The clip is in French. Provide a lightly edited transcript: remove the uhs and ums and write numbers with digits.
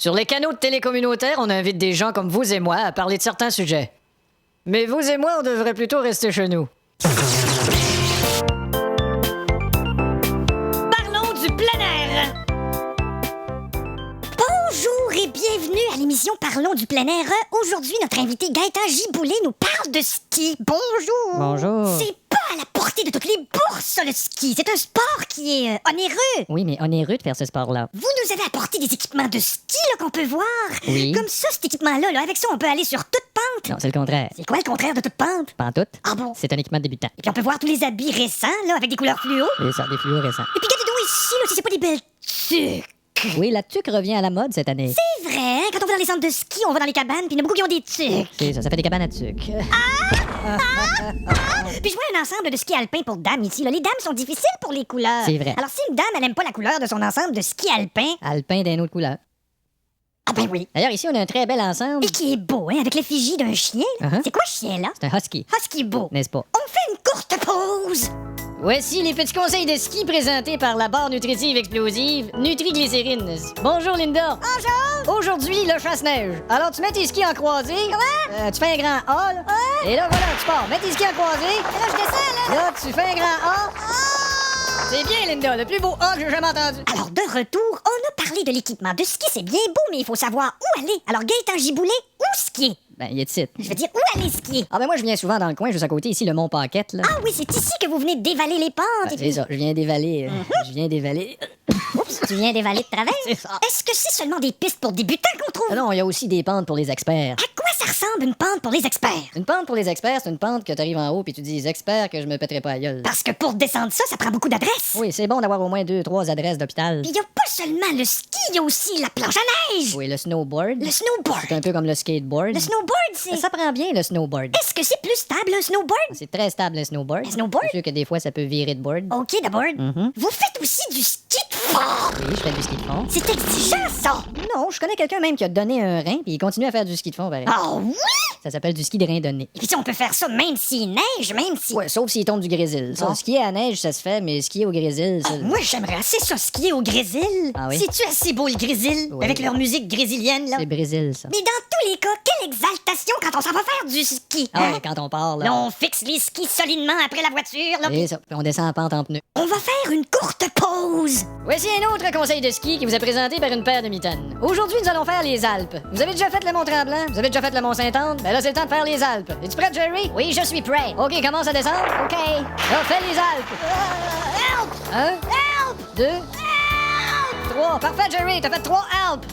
Sur les canaux de télé communautaires, on invite des gens comme vous et moi à parler de certains sujets. Mais vous et moi, on devrait plutôt rester chez nous. Parlons du plein air! Bonjour et bienvenue à l'émission Parlons du plein air. Aujourd'hui, notre invité Gaëtan Giboulet nous parle de ski. Bonjour! Bonjour. C'est pas à la portée de toutes les bourses, le ski. C'est un sport qui est onéreux. Oui, mais onéreux de faire ce sport-là. Vous nous avez apporté des équipements de ski là, qu'on peut voir. Oui. Comme ça, cet équipement-là, là, avec ça, on peut aller sur toute pente. Non, c'est le contraire. C'est quoi le contraire de toute pente? Pantoute. Ah bon? C'est un équipement de débutant. Et puis on peut voir tous les habits récents, là, avec des couleurs fluo. Et ça, des fluorescents. Et puis regardez donc ici, là, si c'est pas des belles tuques. Oui, la tuque revient à la mode cette année. C'est vrai, hein? Quand on va dans les centres de ski, on va dans les cabanes, puis il y en a beaucoup qui ont des tuques. C'est ça, ça fait des cabanes à tuque. Puis je vois un ensemble de ski alpin pour dames ici. Là. Les dames sont difficiles pour les couleurs. C'est vrai. Alors si une dame, elle aime pas la couleur de son ensemble de ski alpin, Alpin d'un autre couleur. ah ben oui. D'ailleurs, ici, on a un très bel ensemble. Et qui est beau, hein, avec l'effigie d'un chien. Là. Uh-huh. C'est quoi ce chien-là? C'est un husky, Husky beau. n'est-ce pas? On fait une courte pause. Voici les petits conseils de ski présentés par la barre nutritive explosive Nutri-Glycérine. Bonjour Linda. Bonjour. Aujourd'hui, le chasse-neige. Alors tu mets tes skis en croisée. Comment? Tu fais un grand A, là. Et là, voilà, tu pars. Mets tes skis en croisée. Là, je descends, là. Là, tu fais un grand A. C'est bien, Linda. Le plus beau A que j'ai jamais entendu. Alors, de retour, on a parlé de l'équipement de ski. C'est bien beau, mais il faut savoir où aller. Alors, Gaëtan Giboulet, où skier? Ben, il est de site. Je veux dire, où aller skier? Ah ben moi, je viens souvent dans le coin, juste à côté, ici, le Mont Paquette, là. Ah oui, c'est ici que vous venez de dévaler les pentes. Ben, et c'est puis- ça, je viens dévaler. Je viens dévaler. Oups, tu viens dévaler de travers? C'est ça. Est-ce que c'est seulement des pistes pour débutants qu'on trouve? Ah non, il y a aussi des pentes pour les experts. À quoi ça ressemble une pente pour les experts? Une pente pour les experts, c'est une pente que t'arrives en haut puis tu dis experts que je me pèterai pas la gueule. Parce que pour descendre ça, ça prend beaucoup d'adresses. Oui, c'est bon d'avoir au moins 2-3 adresses d'hôpital. Puis il y a pas seulement le ski, il y a aussi la planche à neige. Oui, le snowboard. Le snowboard. C'est un peu comme le skateboard. Le snowboard, c'est... Ça prend bien le snowboard. Est-ce que c'est plus stable, un snowboard? C'est très stable le snowboard. Le snowboard? C'est sûr que des fois ça peut virer de board. OK, d'abord. Mhm. Vous faites aussi du ski de fond. Oui, je fais du ski de fond. C'est exigeant, ça. Non, je connais quelqu'un même qui a donné un rein puis il continue à faire du ski de fond pareil. Ah oui? Ça s'appelle du ski de randonnée. Et puis si on peut faire ça même s'il neige, même si... Ouais, sauf s'il tombe du grésil. Ça, Bon. skier à neige, ça se fait, mais skier au grésil, ça... Moi, j'aimerais assez ça skier au Grésil. Ah oui? C'est-tu assez beau, le Grésil? Oui. Avec leur musique grésilienne, là? C'est Brésil, ça. Mais dans tous les cas, quelle exaltation quand on s'en va faire du ski. Ah hein? ouais, quand on part, là. Là, on fixe les skis solidement après la voiture, là. C'est ça. Puis on descend en pente en pneus. On va faire une courte pause. Voici un autre conseil de ski qui vous est présenté par une paire de mitaines. Aujourd'hui, nous allons faire les Alpes. Vous avez déjà fait le Mont-Tremblant? Vous avez déjà fait le Mont-Saint-Anne? Ben là, c'est le temps de faire les Alpes. Es-tu prêt, Jerry? Oui, je suis prêt. OK, commence à descendre. OK. Là, fais les Alpes. Help! 1, Help! 2, Help! 3. Parfait, Jerry, t'as fait 3 Alpes.